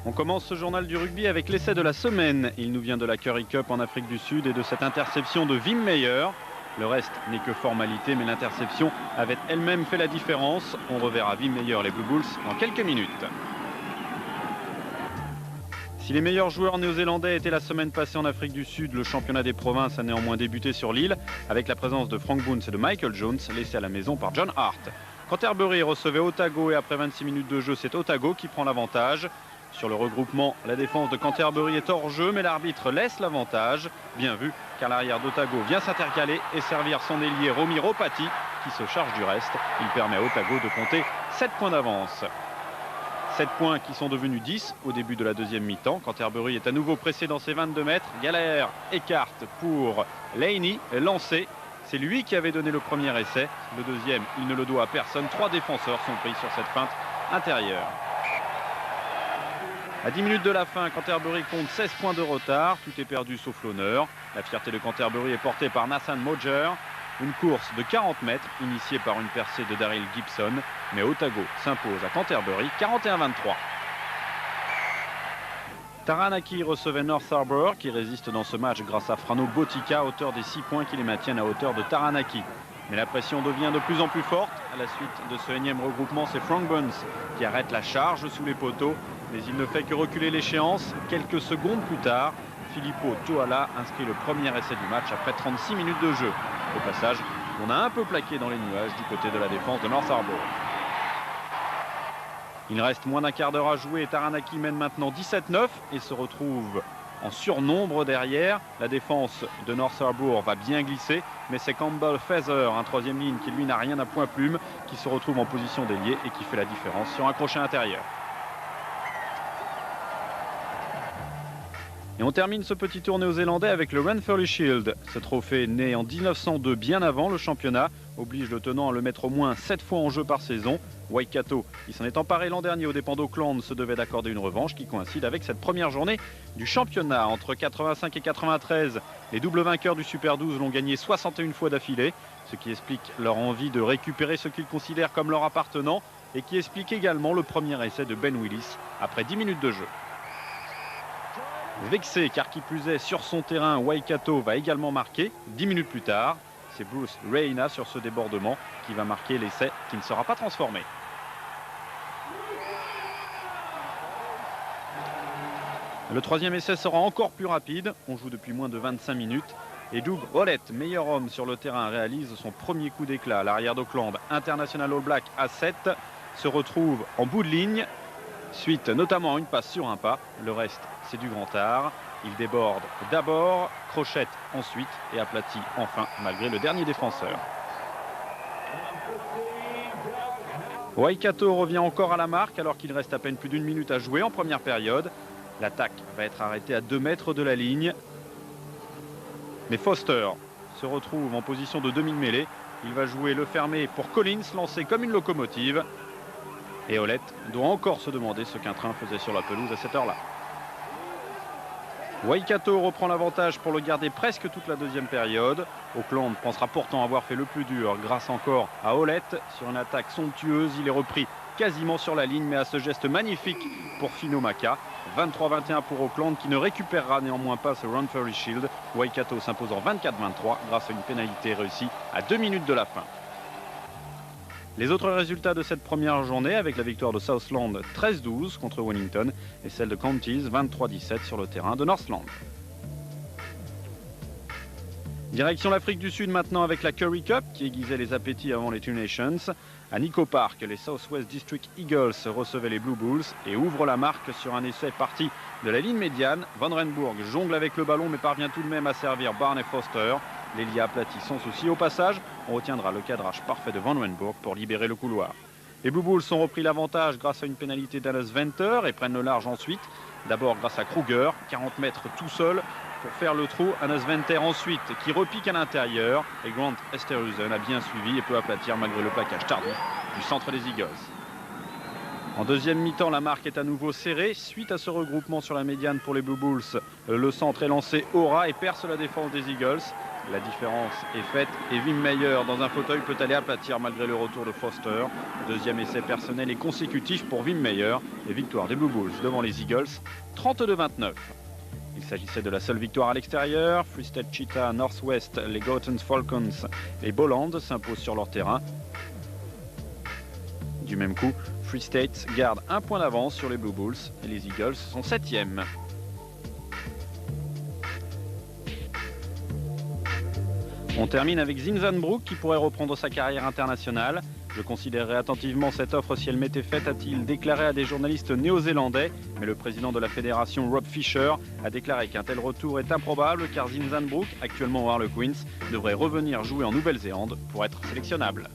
On commence ce journal du rugby avec l'essai de la semaine. Il nous vient de la Currie Cup en Afrique du Sud et de cette interception de Wim Meyer. Le reste n'est que formalité, mais l'interception avait elle-même fait la différence. On reverra Wim Meyer, les Blue Bulls, dans quelques minutes. Si les meilleurs joueurs néo-zélandais étaient la semaine passée en Afrique du Sud, le championnat des provinces a néanmoins débuté sur l'île avec la présence de Frank Boone et de Michael Jones, laissés à la maison par John Hart. Canterbury recevait Otago et après 26 minutes de jeu, c'est Otago qui prend l'avantage. Sur le regroupement, la défense de Canterbury est hors jeu, mais l'arbitre laisse l'avantage. Bien vu, car l'arrière d'Otago vient s'intercaler et servir son ailier Romy Ropati, qui se charge du reste. Il permet à Otago de compter 7 points d'avance. 7 points qui sont devenus 10 au début de la deuxième mi-temps. Canterbury est à nouveau pressé dans ses 22 mètres. Galère écarte pour Laney, lancé. C'est lui qui avait donné le premier essai. Le deuxième, il ne le doit à personne. 3 défenseurs sont pris sur cette feinte intérieure. À 10 minutes de la fin, Canterbury compte 16 points de retard. Tout est perdu sauf l'honneur. La fierté de Canterbury est portée par Nathan Mojer. Une course de 40 mètres initiée par une percée de Daryl Gibson. Mais Otago s'impose à Canterbury 41-23. Taranaki recevait North Harbour qui résiste dans ce match grâce à Frano Botica, auteur des 6 points qui les maintiennent à hauteur de Taranaki. Mais la pression devient de plus en plus forte. À la suite de ce énième regroupement, c'est Frank Boone qui arrête la charge sous les poteaux. Mais il ne fait que reculer l'échéance. Quelques secondes plus tard, Filippo Toala inscrit le premier essai du match après 36 minutes de jeu. Au passage, on a un peu plaqué dans les nuages du côté de la défense de North Harbour. Il reste moins d'un quart d'heure à jouer et Taranaki mène maintenant 17-9 et se retrouve en surnombre derrière. La défense de North Harbour va bien glisser, mais c'est Campbell Feather, un troisième ligne qui lui n'a rien à point plume, qui se retrouve en position d'ailier et qui fait la différence sur un crochet intérieur. Et on termine ce petit tour néo-zélandais avec le Ranfurly Shield. Ce trophée, né en 1902, bien avant le championnat, oblige le tenant à le mettre au moins 7 fois en jeu par saison. Waikato, qui s'en est emparé l'an dernier aux dépens d'Auckland, se devait d'accorder une revanche qui coïncide avec cette première journée du championnat. Entre 85 et 93, les doubles vainqueurs du Super 12 l'ont gagné 61 fois d'affilée, ce qui explique leur envie de récupérer ce qu'ils considèrent comme leur appartenant et qui explique également le premier essai de Ben Willis après 10 minutes de jeu. Vexé car qui plus est sur son terrain, Waikato va également marquer 10 minutes plus tard. C'est Bruce Reina sur ce débordement qui va marquer l'essai qui ne sera pas transformé. Le troisième essai sera encore plus rapide. On joue depuis moins de 25 minutes. Et Doug Hollett, meilleur homme sur le terrain, réalise son premier coup d'éclat. L'arrière d'Auckland, international All Black à 7, se retrouve en bout de ligne. Suite notamment à une passe sur un pas. Le reste, c'est du grand art. Il déborde d'abord, crochette ensuite et aplatit enfin malgré le dernier défenseur. Waikato revient encore à la marque alors qu'il reste à peine plus d'une minute à jouer en première période. L'attaque va être arrêtée à 2 mètres de la ligne. Mais Foster se retrouve en position de demi-mêlée. Il va jouer le fermé pour Collins, lancé comme une locomotive. Et Hollett doit encore se demander ce qu'un train faisait sur la pelouse à cette heure-là. Waikato reprend l'avantage pour le garder presque toute la deuxième période. Auckland pensera pourtant avoir fait le plus dur grâce encore à Hollett. Sur une attaque somptueuse, il est repris quasiment sur la ligne, mais à ce geste magnifique pour Fino Maka. 23-21 pour Auckland qui ne récupérera néanmoins pas ce Ranfurly Shield. Waikato s'impose en 24-23 grâce à une pénalité réussie à 2 minutes de la fin. Les autres résultats de cette première journée avec la victoire de Southland 13-12 contre Wellington et celle de Counties 23-17 sur le terrain de Northland. Direction l'Afrique du Sud maintenant avec la Currie Cup qui aiguisait les appétits avant les Two Nations. À Nico Park, les South West District Eagles recevaient les Blue Bulls et ouvrent la marque sur un essai parti de la ligne médiane. Van Renburg jongle avec le ballon mais parvient tout de même à servir Barney Foster. L'Elia aplatit sans souci. Au passage, on retiendra le cadrage parfait de Van Renburg pour libérer le couloir. Les Blue Bulls ont repris l'avantage grâce à une pénalité d'Anas Venter et prennent le large ensuite. D'abord grâce à Kruger, 40 mètres tout seul pour faire le trou. Anas Venter ensuite qui repique à l'intérieur. Et Grant Esterhuizen a bien suivi et peut aplatir malgré le plaquage tardif du centre des Eagles. En deuxième mi-temps, la marque est à nouveau serrée. Suite à ce regroupement sur la médiane pour les Blue Bulls, le centre est lancé Aura et perce la défense des Eagles. La différence est faite et Wim Meyer dans un fauteuil peut aller aplatir malgré le retour de Foster. Deuxième essai personnel et consécutif pour Wim Meyer et victoire des Blue Bulls devant les Eagles, 32-29. Il s'agissait de la seule victoire à l'extérieur. Free State Cheetah, Northwest, les Gautens Falcons et Bolland s'imposent sur leur terrain. Du même coup, Free State garde un point d'avance sur les Blue Bulls et les Eagles sont 7e. On termine avec Zinzanbrook qui pourrait reprendre sa carrière internationale. Je considérerai attentivement cette offre si elle m'était faite, a-t-il déclaré à des journalistes néo-zélandais. Mais le président de la fédération, Rob Fisher, a déclaré qu'un tel retour est improbable car Zinzanbrook, actuellement au Harlequins, devrait revenir jouer en Nouvelle-Zélande pour être sélectionnable.